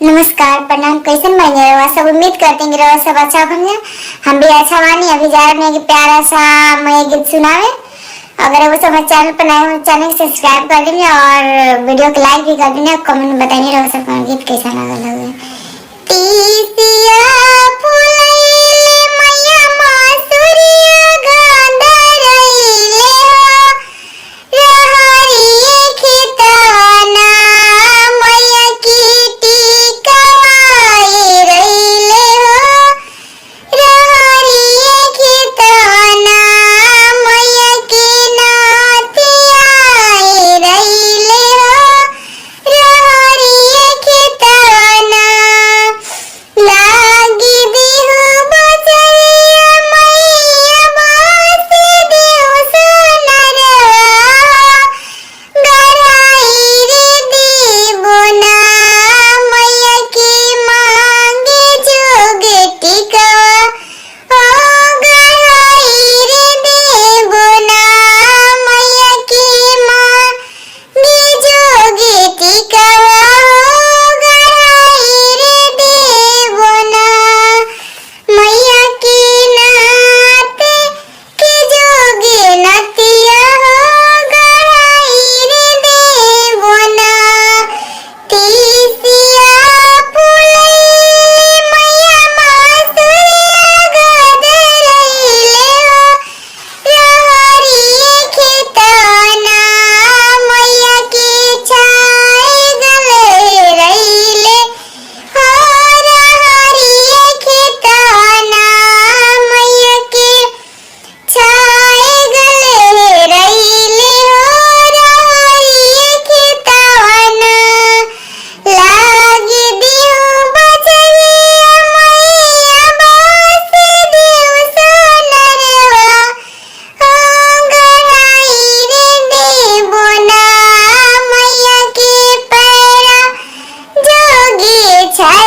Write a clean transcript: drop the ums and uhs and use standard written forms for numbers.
नमस्कार प्रणाम। कैसन बने रहो सब? उम्मीद करते हैं रहो सब अच्छा होंगे। हम भी अच्छा बानी। अभी जा रहे हैं कि प्यारा सा मैं गीत सुनावे। अगर वो सब चैनल पर नए हो चैनल को सब्सक्राइब कर दीजिए और वीडियो को लाइक भी कर दीजिए। कमेंट बताइए रहो सब गीत कैसा लगा। तीसिया फुलैले मैया मासुरिया गांधरैले हो रहरिये खिताना मैया की टिकवाई रैले हो रहरिये खिताना मैया की नातियाई रैले हो रहरिये खिताना लागी बिहु बजरिया मैया बासी देव सोनरवा गराई रे दीबोना मैया की मांगे जोगे टिकवा ओ गराई रे दीबोना मैया की मांगे जोगे टिकवा ओ गराई रे दीबोना मैया की नाते के जोगे नतिया हो गराई रे दीबोना तीसिया फुलैले मैया मासुरिया गांधरैले हो रहरिये खिताना मैया की छाए गले रैले हो रहरिये खिताना मैया की छाए गले रैले हो रहरिये खिताना लागी बिहु बजरिया मैया बासी देव सोनरवा हो गराई रे दीबोना मैया की पैरा जोगी छाए